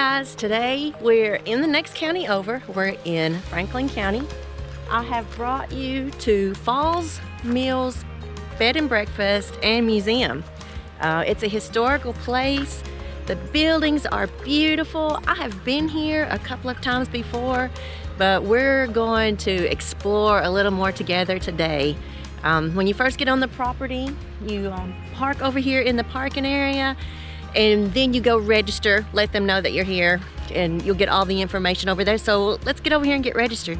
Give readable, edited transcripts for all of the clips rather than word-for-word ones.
guys, today we're in the next county over. We're in Franklin County. I have brought you to Falls Mills Bed and Breakfast and Museum. It's a historical place. The buildings are beautiful. I have been here a couple of times before, but we're going to explore a little more together today. When you first get on the property, you park over here in the parking area, and then you go register, let them know that you're here, and you'll get all the information over there. So let's get over here and get registered.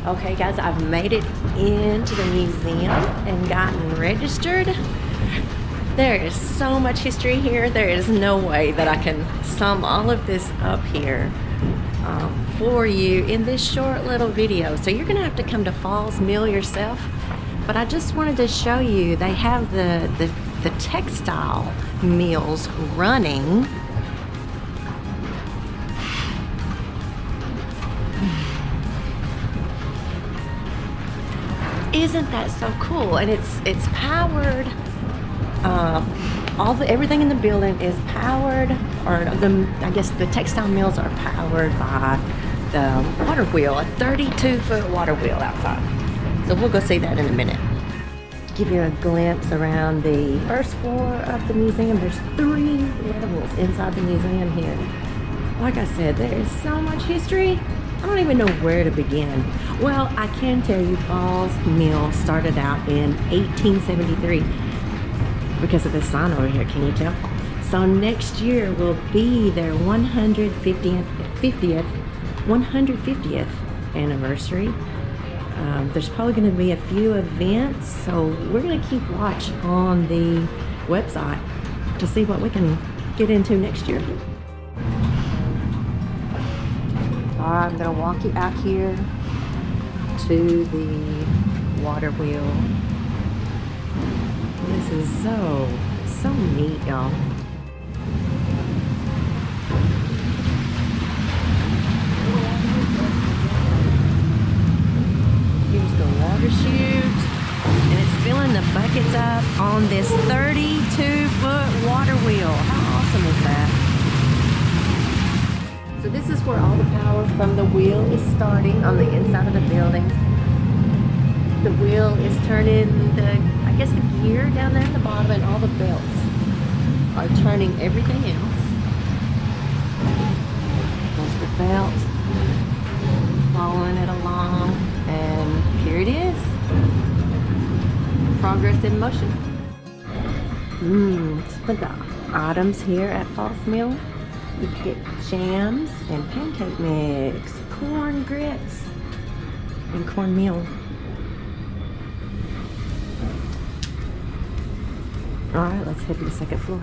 Okay guys, I've made it into the museum and gotten registered. There is so much history here. There is no way that I can sum all of this up here for you in this short little video. So you're gonna have to come to Falls Mill yourself. But I just wanted to show you, they have the textile mills running. Isn't that so cool? And it's powered. Everything in the building is powered, or I guess the textile mills are powered by the water wheel, a 32-foot water wheel outside. So we'll go see that in a minute. Give you a glimpse around the first floor of the museum. There's 3 levels inside the museum here. Like I said, there is so much history. I don't even know where to begin. Well, I can tell you Falls Mill started out in 1873 because of this sign over here. Can you tell? So next year will be their 150th anniversary. There's probably going to be a few events, so we're going to keep watch on the website to see what we can get into next year. Alright, I'm going to walk you out here to the water wheel. This is so neat, y'all. Here's the water chute, and it's filling the buckets up on this 32-foot water wheel. How awesome is that? So this is where all the power from the wheel is starting on the inside of the building. The wheel is turning the gear down there at the bottom, and all the belts are turning everything else. There's the belt, following it along, and here it is. Progress in motion. Some of the items here at Falls Mill. You get jams and pancake mix, corn grits, and cornmeal. All right, let's head to the second floor.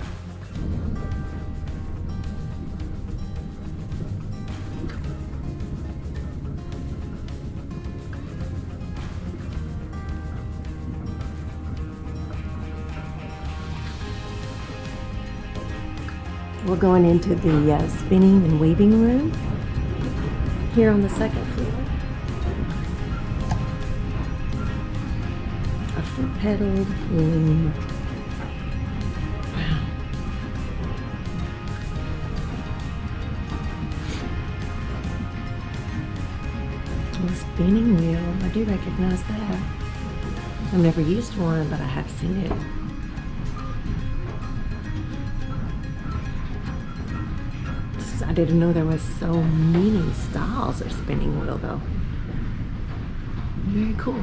We're going into the spinning and weaving room here on the second floor. A foot-pedaled loom. Wow. A spinning wheel. I do recognize that. I've never used one, but I have seen it. I didn't know there was so many styles of spinning wheel though. Very cool.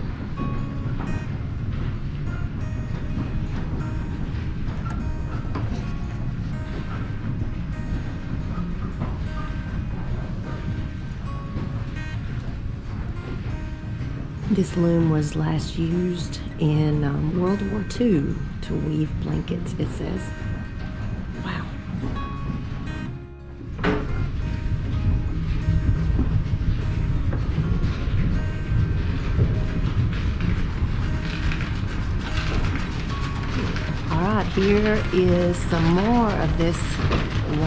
This loom was last used in World War II to weave blankets, it says. Wow. Alright, here is some more of this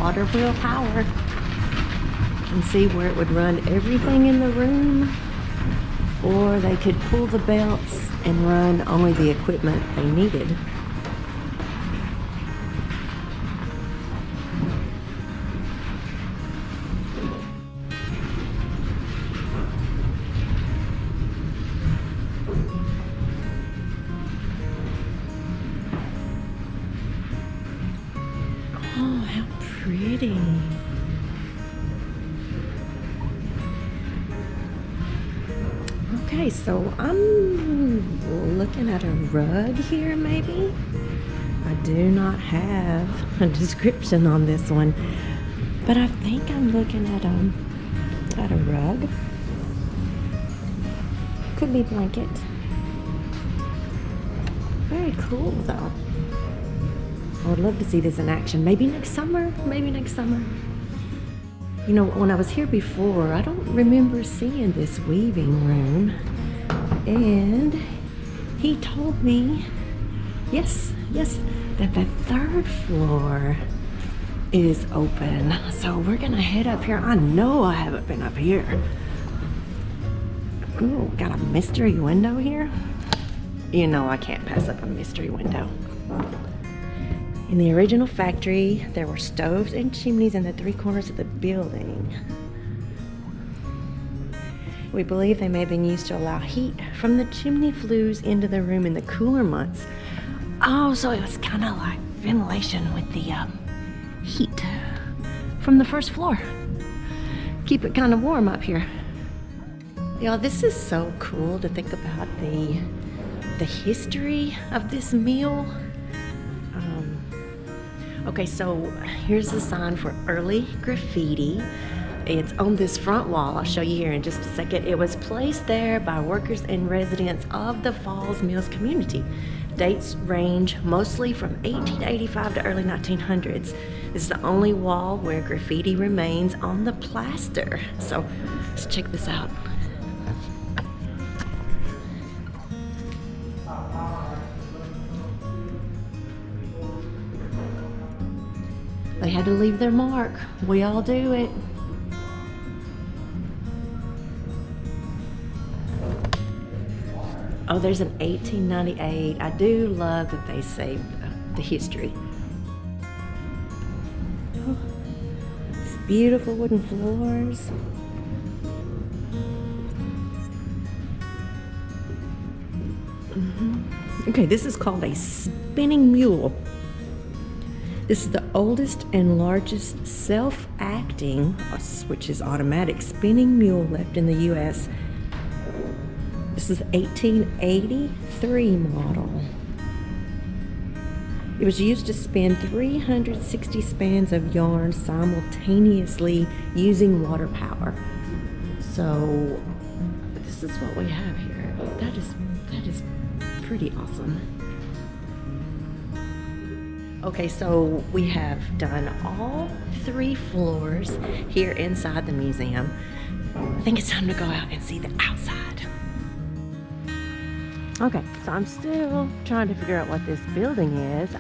water wheel power. You can see where it would run everything in the room, or they could pull the belts and run only the equipment they needed. Okay, so I'm looking at a rug here, maybe. I do not have a description on this one, but I think I'm looking at a rug. Could be blanket. Very cool, though. I would love to see this in action. Maybe next summer. Maybe next summer. You know, when I was here before, I don't remember seeing this weaving room. And he told me, yes, that the third floor is open. So we're gonna head up here. I know I haven't been up here. Ooh, got a mystery window here. You know I can't pass up a mystery window. In the original factory, there were stoves and chimneys in the three corners of the building. We believe they may have been used to allow heat from the chimney flues into the room in the cooler months. Oh, so it was kind of like ventilation with the heat from the first floor. Keep it kind of warm up here. Y'all, this is so cool to think about the history of this mill. Okay, so here's a sign for early graffiti. It's on this front wall. I'll show you here in just a second. It was placed there by workers and residents of the Falls Mills community. Dates range mostly from 1885 to early 1900s. This is the only wall where graffiti remains on the plaster. So let's check this out. They had to leave their mark. We all do it. Oh, there's an 1898. I do love that they saved the history. Oh, these beautiful wooden floors. Okay, this is called a spinning mule. This is the oldest and largest self-acting, which is automatic, spinning mule left in the U.S. This is 1883 model. It was used to spin 360 spans of yarn simultaneously using water power. So this is what we have here. That is pretty awesome. Okay, so we have done all 3 floors here inside the museum. I think it's time to go out and see the outside. Okay, so I'm still trying to figure out what this building is.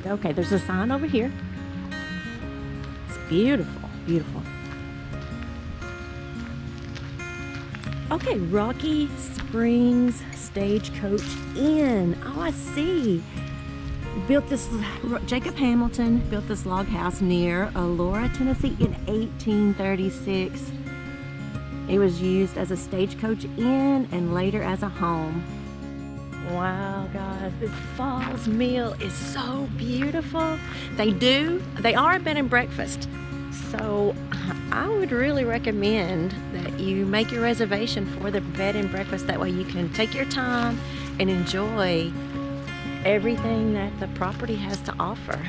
Okay, there's a sign over here. It's beautiful, beautiful. Okay, Rocky Springs Stagecoach Inn. Oh, I see. Jacob Hamilton built this log house near Elora, Tennessee in 1836. It was used as a stagecoach inn and later as a home. Wow, guys, this Falls Mill is so beautiful. They are a bed and breakfast. So I would really recommend that you make your reservation for the bed and breakfast. That way you can take your time and enjoy everything that the property has to offer.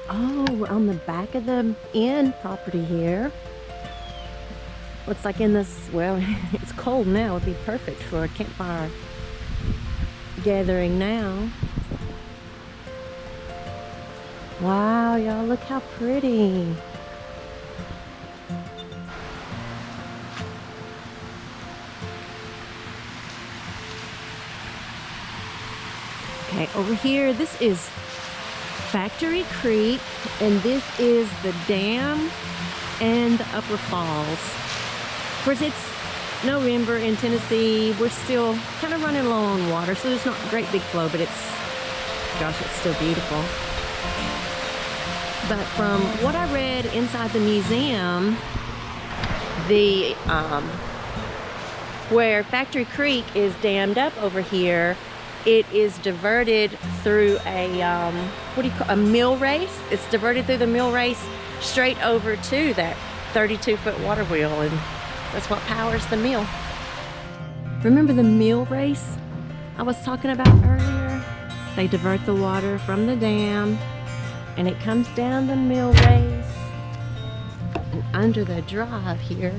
Oh, we're on the back of the inn property here. Looks like in this, well, it's cold now. It'd be perfect for a campfire gathering now. Wow, y'all, look how pretty. Okay, over here, this is Factory Creek, and this is the dam and the Upper Falls. Of course, it's November in Tennessee. We're still kind of running low on water, so there's not a great big flow, but gosh, it's still beautiful. But from what I read inside the museum, where Factory Creek is dammed up over here, it is diverted through a mill race. It's diverted through the mill race straight over to that 32-foot water wheel, and that's what powers the mill. Remember the mill race I was talking about earlier? They divert the water from the dam and it comes down the mill race and under the drive here.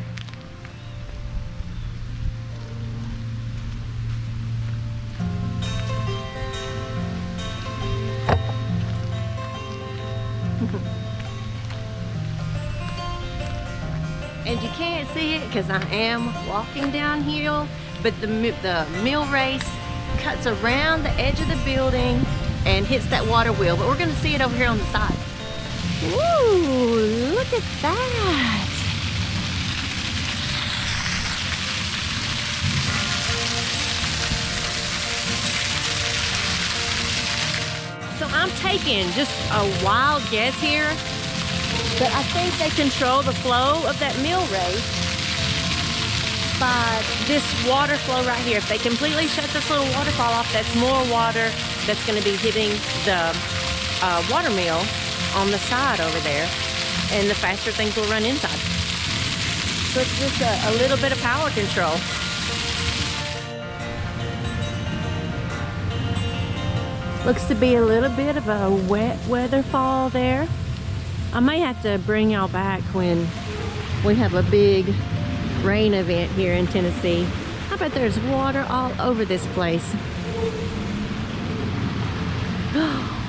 And you can't see it because I am walking downhill, but the mill race cuts around the edge of the building and hits that water wheel. But we're going to see it over here on the side. Ooh, look at that. So I'm taking just a wild guess here, but I think they control the flow of that mill race by this water flow right here. If they completely shut this little waterfall off, that's more water that's going to be hitting the water mill on the side over there, and the faster things will run inside. So it's just a little bit of power control. Looks to be a little bit of a wet weather fall there. I may have to bring y'all back when we have a big rain event here in Tennessee. I bet there's water all over this place.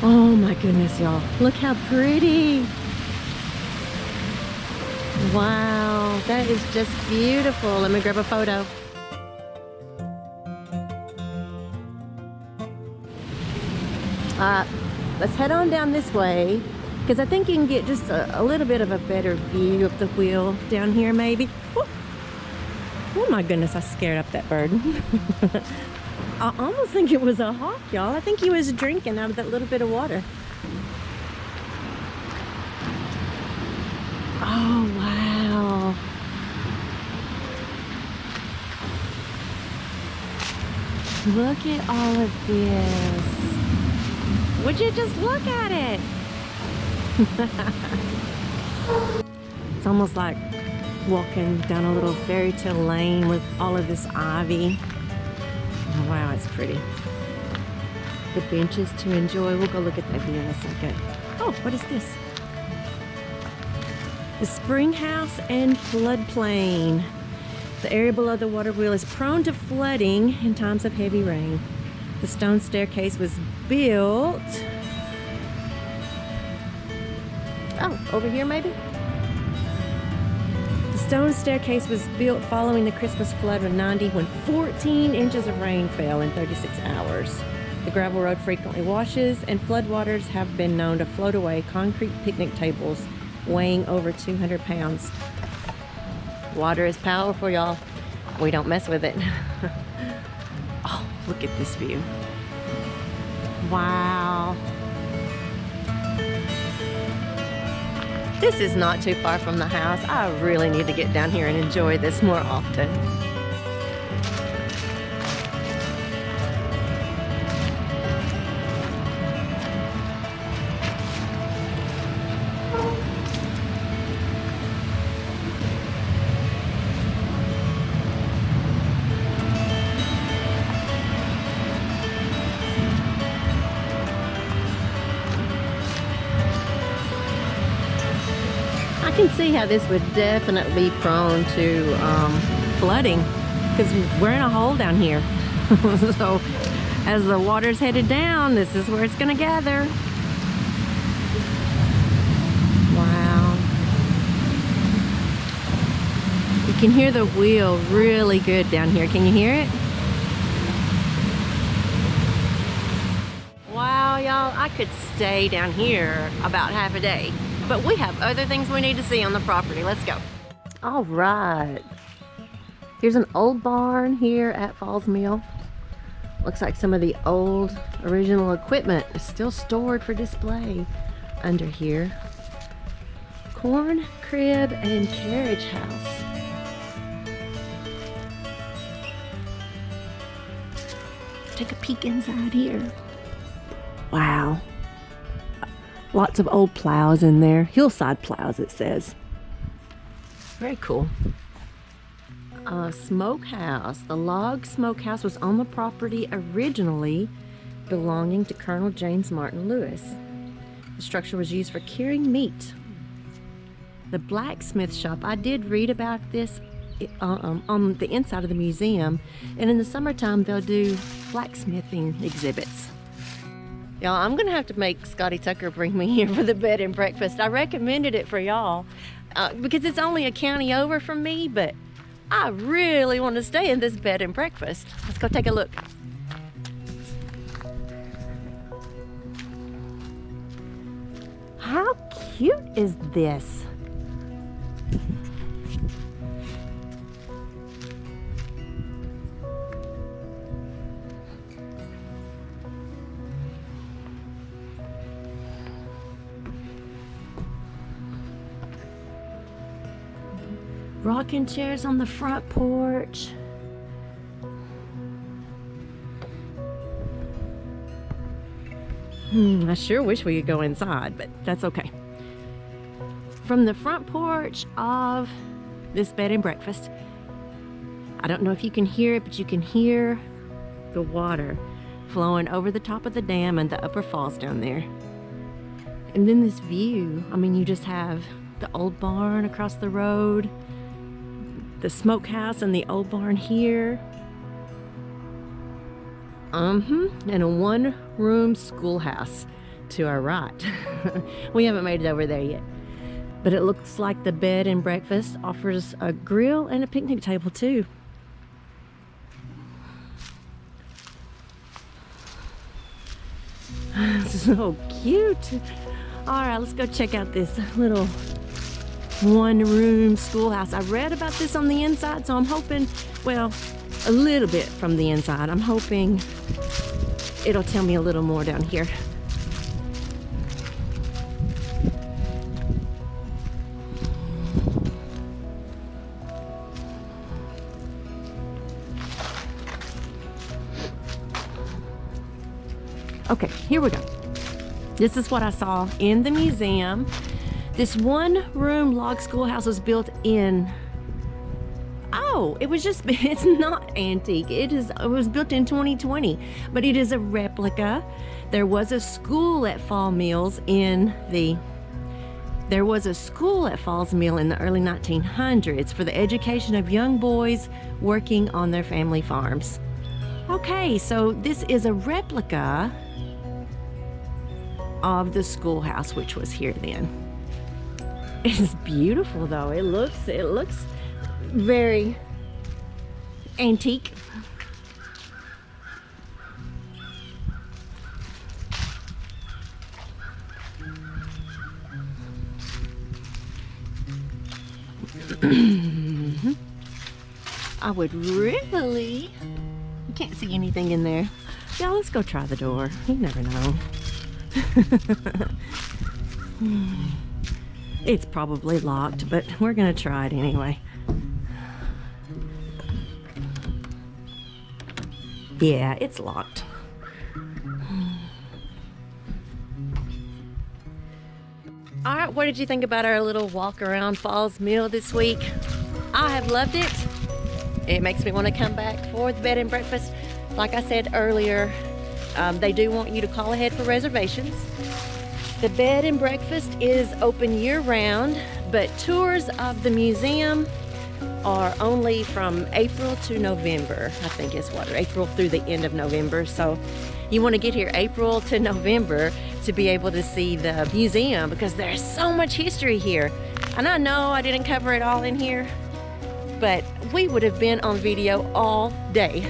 Oh my goodness, y'all. Look how pretty. Wow, that is just beautiful. Let me grab a photo. Let's head on down this way, because I think you can get just a little bit of a better view of the wheel down here maybe. Oh my goodness, I scared up that bird. I almost think it was a hawk, y'all. I think he was drinking out of that little bit of water. Oh, wow. Look at all of this. Would you just look at it? It's almost like walking down a little fairy tale lane with all of this ivy. Oh, wow, it's pretty. The benches to enjoy. We'll go look at that view in a second. Oh, what is this? The spring house and floodplain. The area below the water wheel is prone to flooding in times of heavy rain. The stone staircase was built, over here maybe? The stone staircase was built following the Christmas flood of '90 when 14 inches of rain fell in 36 hours. The gravel road frequently washes, and floodwaters have been known to float away concrete picnic tables weighing over 200 pounds. Water is powerful, y'all. We don't mess with it. Oh, look at this view. Wow. This is not too far from the house. I really need to get down here and enjoy this more often. I can see how this would definitely be prone to flooding, because we're in a hole down here. So as the water's headed down, this is where it's going to gather. Wow. You can hear the wheel really good down here. Can you hear it? Wow, y'all, I could stay down here about half a day. But we have other things we need to see on the property. Let's go. All right. Here's an old barn here at Falls Mill. Looks like some of the old original equipment is still stored for display under here. Corn crib and carriage house. Take a peek inside here. Wow. Lots of old plows in there. Hillside plows, it says. Very cool. Smokehouse. The log smokehouse was on the property originally belonging to Colonel James Martin Lewis. The structure was used for curing meat. The blacksmith shop, I did read about this on the inside of the museum, and in the summertime they'll do blacksmithing exhibits. Y'all, I'm gonna have to make Scotty Tucker bring me here for the bed and breakfast. I recommended it for y'all because it's only a county over from me, but I really want to stay in this bed and breakfast. Let's go take a look. How cute is this? Rocking chairs on the front porch. I sure wish we could go inside, but that's okay. From the front porch of this bed and breakfast, I don't know if you can hear it, but you can hear the water flowing over the top of the dam and the upper falls down there. And then this view, I mean, you just have the old barn across the road, the smokehouse and the old barn here. And a one-room schoolhouse to our right. We haven't made it over there yet. But it looks like the bed and breakfast offers a grill and a picnic table too. So cute. All right, let's go check out this little one-room schoolhouse. I read about this on the inside, so I'm hoping, well, a little bit from the inside. I'm hoping it'll tell me a little more down here. Okay, here we go. This is what I saw in the museum. This one-room log schoolhouse was built in, it's not antique. It was built in 2020, but it is a replica. There was a school at Falls Mill in the early 1900s for the education of young boys working on their family farms. Okay, so this is a replica of the schoolhouse, which was here then. It's beautiful though. It looks very antique. I would really, you can't see anything in there. Yeah, let's go try the door. You never know. It's probably locked, but we're gonna try it anyway. Yeah, it's locked. All right, what did you think about our little walk around Falls Mill this week? I have loved it. It makes me want to come back for the bed and breakfast. Like I said earlier, they do want you to call ahead for reservations. The bed and breakfast is open year-round, but tours of the museum are only from April to November. I think it's April through the end of November. So you want to get here April to November to be able to see the museum, because there's so much history here. And I know I didn't cover it all in here, but we would have been on video all day.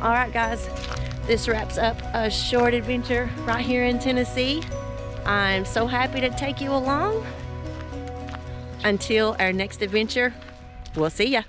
All right, guys. This wraps up a short adventure right here in Tennessee. I'm so happy to take you along. Until our next adventure, we'll see ya.